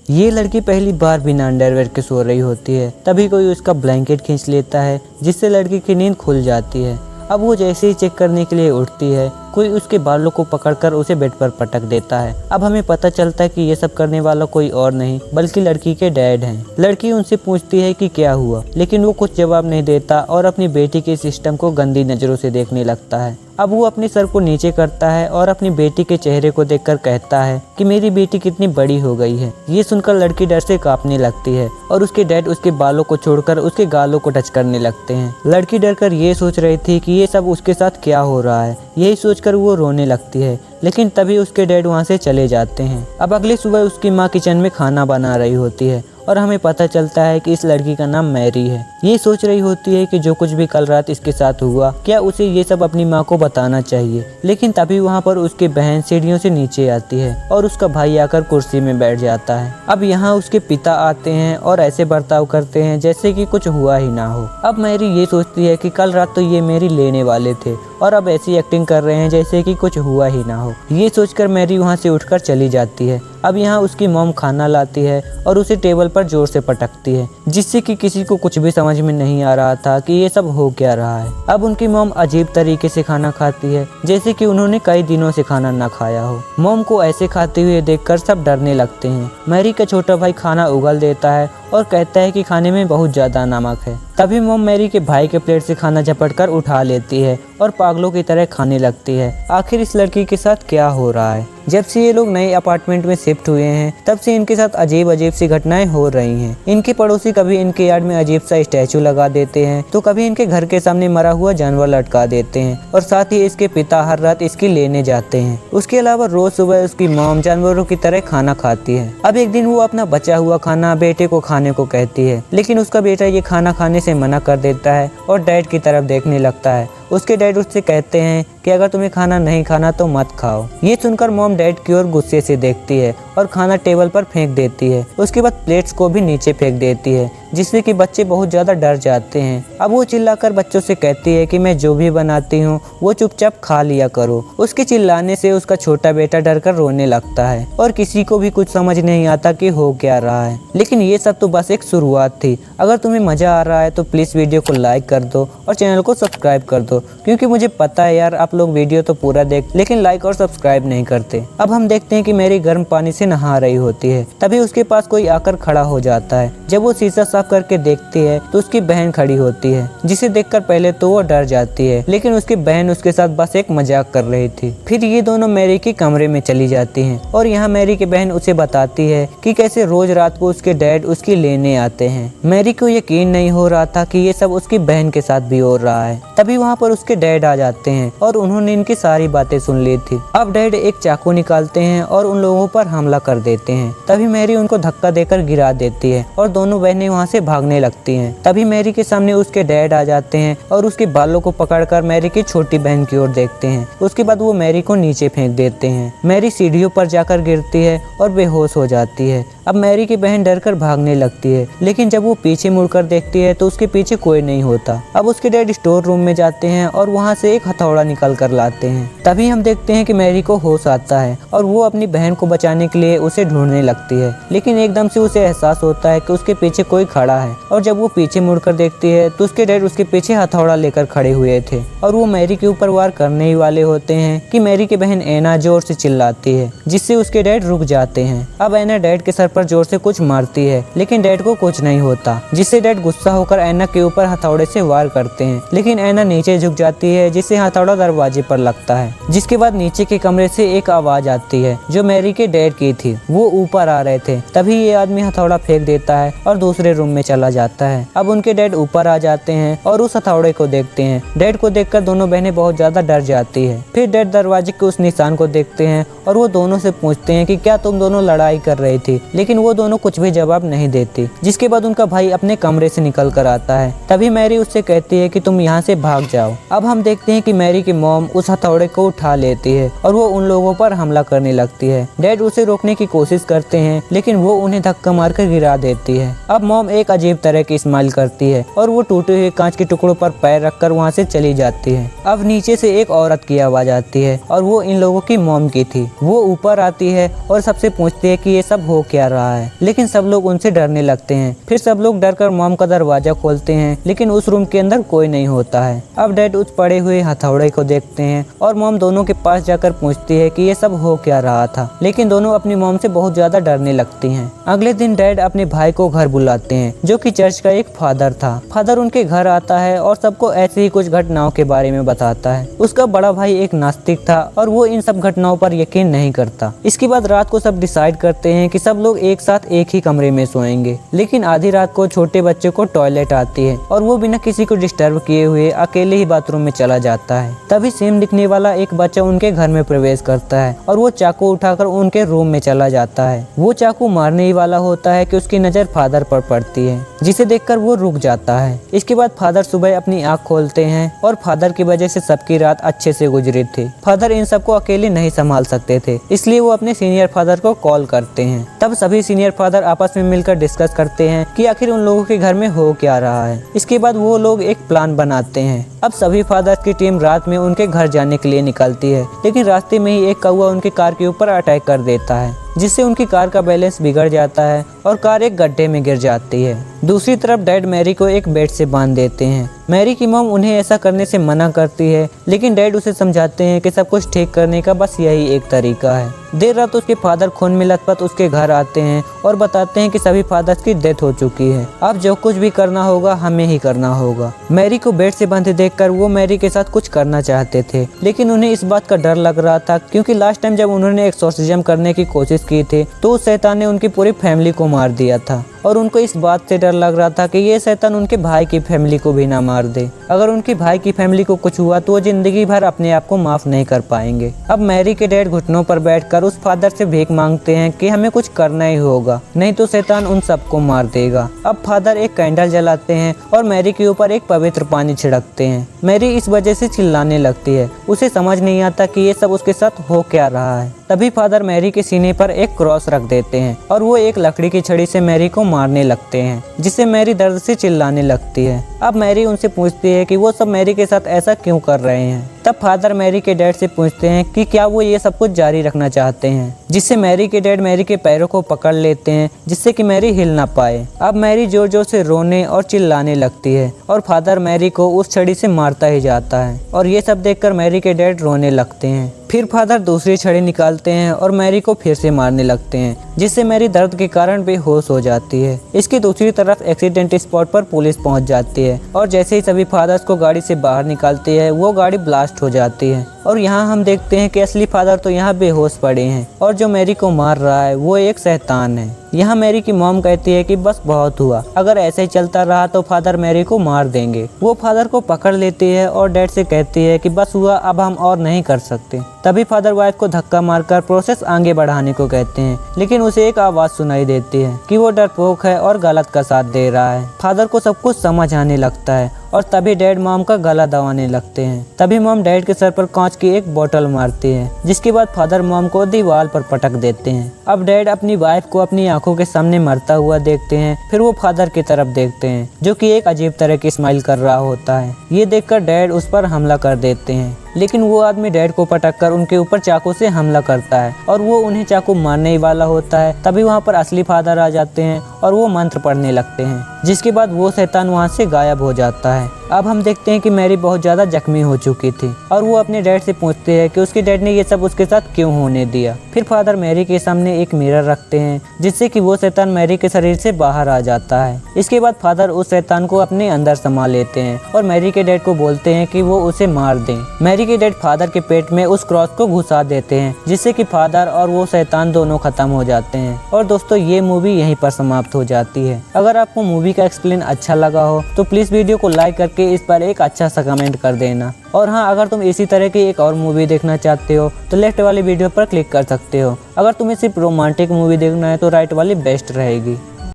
ये लड़की पहली बार बिना अंडरवेयर के सो रही होती है। तभी कोई उसका ब्लैंकेट खींच लेता है, जिससे लड़की की नींद खुल जाती है। अब वो जैसे ही चेक करने के लिए उठती है, कोई उसके बालों को पकड़कर उसे बेड पर पटक देता है। अब हमें पता चलता है कि ये सब करने वाला कोई और नहीं बल्कि लड़की के डैड हैं। लड़की उनसे पूछती है कि क्या हुआ, लेकिन वो कुछ जवाब नहीं देता और अपनी बेटी के सिस्टम को गंदी नज़रों से देखने लगता है। अब वो अपने सर को नीचे करता है और अपनी बेटी के चेहरे को देखकर कहता है कि मेरी बेटी कितनी बड़ी हो गई है। ये सुनकर लड़की डर से कांपने लगती है और उसके डैड उसके बालों को छोड़कर उसके गालों को टच करने लगते हैं। लड़की डरकर ये सोच रही थी कि ये सब उसके साथ क्या हो रहा है। यही सोचकर वो रोने लगती है, लेकिन तभी उसके डैड वहाँ से चले जाते हैं। अब अगली सुबह उसकी माँ किचन में खाना बना रही होती है और हमें पता चलता है कि इस लड़की का नाम मैरी है। ये सोच रही होती है कि जो कुछ भी कल रात इसके साथ हुआ, क्या उसे ये सब अपनी माँ को बताना चाहिए। लेकिन तभी वहाँ पर उसकी बहन सीढ़ियों से नीचे आती है और उसका भाई आकर कुर्सी में बैठ जाता है। अब यहाँ उसके पिता आते हैं और ऐसे बर्ताव करते हैं जैसे कि कुछ हुआ ही ना हो। अब मैरी ये सोचती है कि कल रात तो ये मेरी लेने वाले थे और अब ऐसी एक्टिंग कर रहे हैं जैसे कि कुछ हुआ ही ना हो। ये सोचकर मैरी वहाँ से उठकर चली जाती है। अब यहाँ उसकी मॉम खाना लाती है और उसे टेबल पर जोर से पटकती है, जिससे कि किसी को कुछ भी समझ में नहीं आ रहा था कि ये सब हो क्या रहा है। अब उनकी मॉम अजीब तरीके से खाना खाती है, जैसे कि उन्होंने कई दिनों से खाना ना खाया हो। मॉम को ऐसे खाते हुए देखकर सब डरने लगते हैं। मैरी का छोटा भाई खाना उगल देता है और कहता है कि खाने में बहुत ज़्यादा नमक है। तभी मॉम मैरी के भाई के प्लेट से खाना झपटकर उठा लेती है और पागलों की तरह खाने लगती है। आखिर इस लड़की के साथ क्या हो रहा है? जब से ये लोग नए अपार्टमेंट में शिफ्ट हुए हैं, तब से इनके साथ अजीब अजीब सी घटनाएं हो रही हैं। इनके पड़ोसी कभी इनके यार्ड में अजीब सा स्टैचू लगा देते हैं, तो कभी इनके घर के सामने मरा हुआ जानवर लटका देते हैं और साथ ही इसके पिता हर रात इसकी लेने जाते हैं। उसके अलावा रोज सुबह उसकी मॉम जानवरों की तरह खाना खाती है। अब एक दिन वो अपना बचा हुआ खाना बेटे को खाने को कहती है, लेकिन उसका बेटा ये खाना खाने से मना कर देता है और डैड की तरफ देखने लगता है। उसके डैड उससे कहते हैं कि अगर तुम्हें खाना नहीं खाना तो मत खाओ। ये सुनकर मॉम डैड की ओर गुस्से से देखती है और खाना टेबल पर फेंक देती है। उसके बाद प्लेट्स को भी नीचे फेंक देती है, जिससे कि बच्चे बहुत ज़्यादा डर जाते हैं। अब वो चिल्लाकर बच्चों से कहती है कि मैं जो भी बनाती हूँ वो चुपचाप खा लिया करो। उसके चिल्लाने से उसका छोटा बेटा डरकर रोने लगता है और किसी को भी कुछ समझ नहीं आता कि हो क्या रहा है। लेकिन ये सब तो बस एक शुरुआत थी। अगर तुम्हें मज़ा आ रहा है तो प्लीज़ वीडियो को लाइक कर दो और चैनल को सब्सक्राइब कर दो, क्योंकि मुझे पता है यार आप लोग वीडियो तो पूरा देख लेकिन लाइक और सब्सक्राइब नहीं करते। अब हम देखते हैं कि मैरी गर्म पानी से नहा रही होती है। तभी उसके पास कोई आकर खड़ा हो जाता है। जब वो शीशा साफ करके देखती है तो उसकी बहन खड़ी होती है, जिसे देखकर पहले तो वो डर जाती है, लेकिन उसकी बहन उसके साथ बस एक मजाक कर रही थी। फिर ये दोनों मैरी के कमरे में चली जाती हैं और यहाँ मैरी की बहन उसे बताती है कि कैसे रोज रात को उसके डैड उसकी लेने आते हैं। मैरी को यकीन नहीं हो रहा था कि ये सब उसकी बहन के साथ भी हो रहा है। तभी वहाँ पर उसके डैड आ जाते हैं और उन्होंने इनकी सारी बातें सुन ली थी। अब डैड एक चाकू निकालते हैं और उन लोगों पर हमला कर देते हैं। तभी मैरी उनको धक्का देकर गिरा देती है और दोनों बहनें वहाँ से भागने लगती हैं। तभी मैरी के सामने उसके डैड आ जाते हैं और उसके बालों को पकड़कर मैरी की छोटी बहन की ओर देखते हैं। उसके बाद वो मैरी को नीचे फेंक देते हैं। मैरी सीढ़ियों पर जाकर गिरती है और बेहोश हो जाती है। अब मैरी की बहन डरकर भागने लगती है, लेकिन जब वो पीछे मुड़कर देखती है तो उसके पीछे कोई नहीं होता। अब उसके डैड स्टोर रूम में जाते हैं और वहाँ से एक हथौड़ा निकाल कर लाते हैं। तभी हम देखते हैं कि मैरी को होश आता है और वो अपनी बहन को बचाने के लिए उसे ढूंढने लगती है, लेकिन एकदम से उसे एहसास होता है कि उसके पीछे कोई खड़ा है। और जब वो पीछे मुड़कर देखती है तो उसके डैड उसके पीछे हथौड़ा लेकर खड़े हुए थे और वो मैरी के ऊपर वार करने ही वाले होते हैं कि मैरी की बहन ऐना जोर से चिल्लाती है, जिससे उसके डैड रुक जाते हैं। अब ऐना डैड के सर पर जोर से कुछ मारती है, लेकिन डैड को कुछ नहीं होता, जिससे डैड गुस्सा होकर ऐना के ऊपर हथौड़े से वार करते हैं, लेकिन ऐना नीचे झुक जाती है, जिससे हथौड़ा दरवाजे पर लगता है। जिसके बाद नीचे के कमरे से एक आवाज आती है जो मैरी के डैड की थी। वो ऊपर आ रहे थे। तभी ये आदमी हथौड़ा फेंक देता है और दूसरे रूम में चला जाता है। अब उनके डैड ऊपर आ जाते हैं और उस हथौड़े को देखते हैं। डैड को देखकर दोनों बहनें बहुत ज्यादा डर जाती है। फिर डैड दरवाजे के उस निशान को देखते हैं और वो दोनों से पूछते हैं कि क्या तुम दोनों लड़ाई कर रही थी, लेकिन वो दोनों कुछ भी जवाब नहीं देती। जिसके बाद उनका भाई अपने कमरे से निकल कर आता है। तभी मैरी उससे कहती है कि तुम यहाँ से भाग जाओ। अब हम देखते हैं कि मैरी की मॉम उस हथौड़े को उठा लेती है और वो उन लोगों पर हमला करने लगती है। डैड उसे रोकने की कोशिश करते हैं लेकिन वो उन्हें धक्का मारकर गिरा देती है। अब मॉम एक अजीब तरह की स्माइल करती है और वो टूटे हुए कांच के टुकड़ों पर पैर रखकर वहाँ से चली जाती है। अब नीचे से एक औरत की आवाज आती है और वो इन लोगों की मॉम की थी। वो ऊपर आती है और सबसे पूछती है कि ये सब हो क्या रहा है, लेकिन सब लोग उनसे डरने लगते हैं। फिर सब लोग डरकर मॉम का दरवाजा खोलते हैं लेकिन उस रूम के अंदर कोई नहीं होता है। अब डैड उस पड़े हुए हथौड़े को देखते हैं और मॉम दोनों के पास जाकर पूछती है कि ये सब हो क्या रहा था, लेकिन दोनों अपनी मॉम से बहुत ज्यादा डरने लगती हैं। अगले दिन डैड अपने भाई को घर बुलाते हैं जो कि चर्च का एक फादर था। फादर उनके घर आता है और सबको ऐसी ही कुछ घटनाओं के बारे में बताता है। उसका बड़ा भाई एक नास्तिक था और वो इन सब घटनाओं पर यकीन नहीं करता। इसके बाद रात को सब डिसाइड करते हैं कि सब लोग एक साथ एक ही कमरे में सोएंगे, लेकिन आधी रात को छोटे बच्चे को टॉयलेट आती है और वो बिना किसी को डिस्टर्ब किए हुए अकेले ही बाथरूम में चला जाता है। तभी सेम दिखने वाला एक बच्चा उनके घर में प्रवेश करता है और वो चाकू उठाकर उनके रूम में चला जाता है। वो चाकू मारने ही वाला होता है कि उसकी नजर फादर पर पड़ती है, जिसे देखकर वो रुक जाता है। इसके बाद फादर सुबह अपनी आँख खोलते हैं और फादर की वजह से सबकी रात अच्छे से गुजरी थी। फादर इन सबको अकेले नहीं संभाल सकते थे, इसलिए वो अपने सीनियर फादर को कॉल करते हैं। तब सभी सीनियर फादर आपस में मिलकर डिस्कस करते हैं कि आखिर उन लोगों के घर में हो क्या रहा है। इसके बाद वो लोग एक प्लान बनाते हैं। अब सभी फादर्स की टीम रात में उनके घर जाने के लिए निकलती है, लेकिन रास्ते में ही एक कौवा उनकी कार के ऊपर अटैक कर देता है, जिससे उनकी कार का बैलेंस बिगड़ जाता है और कार एक गड्ढे में गिर जाती है। दूसरी तरफ डैड मैरी को एक बेड से बांध देते हैं। मैरी की मॉम उन्हें ऐसा करने से मना करती है, लेकिन डैड उसे समझाते हैं कि सब कुछ ठीक करने का बस यही एक तरीका है। देर रात उसके फादर खून में लथपथ उसके घर आते हैं और बताते हैं कि सभी फादर्स की डेथ हो चुकी है। अब जो कुछ भी करना होगा हमें ही करना होगा। मैरी को बेड से बंधे देखकर वो मैरी के साथ कुछ करना चाहते थे, लेकिन उन्हें इस बात का डर लग रहा था क्योंकि लास्ट टाइम जब उन्होंने एक्सोर्सिज्म करने की कोशिश की थी तो उस शैतान ने उनकी पूरी फैमिली को मार दिया था और उनको इस बात से डर लग रहा था कि ये शैतान उनके भाई की फैमिली को भी ना मार दे। अगर उनके भाई की फैमिली को कुछ हुआ तो वो जिंदगी भर अपने आप को माफ नहीं कर पाएंगे। अब मैरी के डैड घुटनों पर बैठकर उस फादर से भीख मांगते हैं कि हमें कुछ करना ही होगा, नहीं तो शैतान उन सबको मार देगा। अब फादर एक कैंडल जलाते हैं और मैरी के ऊपर एक पवित्र पानी छिड़कते हैं। मैरी इस वजह से चिल्लाने लगती है, उसे समझ नहीं आता कि ये सब उसके साथ हो क्या रहा है। तभी फादर मैरी के सीने पर एक क्रॉस रख देते हैं और वो एक लकड़ी की छड़ी से मैरी को मारने लगते हैं, जिससे मैरी दर्द से चिल्लाने लगती है। अब मैरी उनसे पूछती है कि वो सब मैरी के साथ ऐसा क्यों कर रहे हैं। तब फादर मैरी के डैड से पूछते हैं कि क्या वो ये सब कुछ जारी रखना चाहते हैं, जिससे मैरी के डैड मैरी के पैरों को पकड़ लेते हैं जिससे कि मैरी हिल ना पाए। अब मैरी जोर जोर से रोने और चिल्लाने लगती है और फादर मैरी को उस छड़ी से मारता ही जाता है और ये सब देखकर मैरी के डैड रोने लगते हैं। फिर फादर दूसरी छड़ी निकालते हैं और मैरी को फिर से मारने लगते हैं, जिससे मैरी दर्द के कारण बेहोश हो जाती है। इसकी दूसरी तरफ एक्सीडेंट स्पॉट पर पुलिस पहुंच जाती है और जैसे ही सभी फादर्स को गाड़ी से बाहर निकालती है वो गाड़ी ब्लास्ट हो जाती है और यहाँ हम देखते हैं कि असली फादर तो यहाँ बेहोश पड़े हैं और जो मैरी को मार रहा है वो एक शैतान है। यहाँ मैरी की मॉम कहती है कि बस बहुत हुआ, अगर ऐसे ही चलता रहा तो फादर मैरी को मार देंगे। वो फादर को पकड़ लेती है और डैड से कहती है कि बस हुआ, अब हम और नहीं कर सकते। तभी फादर वाइफ को धक्का मारकर प्रोसेस आगे बढ़ाने को कहते हैं, लेकिन उसे एक आवाज सुनाई देती है कि वो डरपोक है और गलत का साथ दे रहा है। फादर को सब कुछ समझ आने लगता है और तभी डैड मॉम का गला दबाने लगते हैं। तभी मॉम डैड के सर पर कांच की एक बोतल मारती है, जिसके बाद फादर मॉम को दीवार पर पटक देते हैं। अब डैड अपनी वाइफ को अपनी आंखों के सामने मरता हुआ देखते हैं। फिर वो फादर की तरफ देखते हैं जो कि एक अजीब तरह की स्माइल कर रहा होता है। ये देखकर डैड उस पर हमला कर देते हैं, लेकिन वो आदमी डैड को पटककर उनके ऊपर चाकू से हमला करता है और वो उन्हें चाकू मारने ही वाला होता है। तभी वहाँ पर असली फादर आ जाते हैं और वो मंत्र पढ़ने लगते हैं, जिसके बाद वो शैतान वहाँ से गायब हो जाता है। अब हम देखते हैं कि मैरी बहुत ज़्यादा जख्मी हो चुकी थी और वो अपने डैड से पूछती है कि उसके डैड ने ये सब उसके साथ क्यों होने दिया। फिर फादर मैरी के सामने एक मिरर रखते हैं, जिससे कि वो शैतान मैरी के शरीर से बाहर आ जाता है। इसके बाद फादर उस शैतान को अपने अंदर समा लेते हैं और मैरी के डैड को बोलते हैं कि वो उसे मार दें। मैरी के डैड फादर के पेट में उस क्रॉस को घुसा देते हैं, जिससे कि फादर और वो शैतान दोनों खत्म हो जाते हैं। और दोस्तों, ये मूवी यहीं पर समाप्त हो जाती है। अगर आपको मूवी का एक्सप्लेन अच्छा लगा हो तो प्लीज़ वीडियो को लाइक करके इस पर एक अच्छा सा कमेंट कर देना। और हाँ, अगर तुम इसी तरह की एक और मूवी देखना चाहते हो तो लेफ्ट वाली वीडियो पर क्लिक कर सकते हो। अगर तुम्हें सिर्फ रोमांटिक मूवी देखना है तो राइट वाली बेस्ट रहेगी।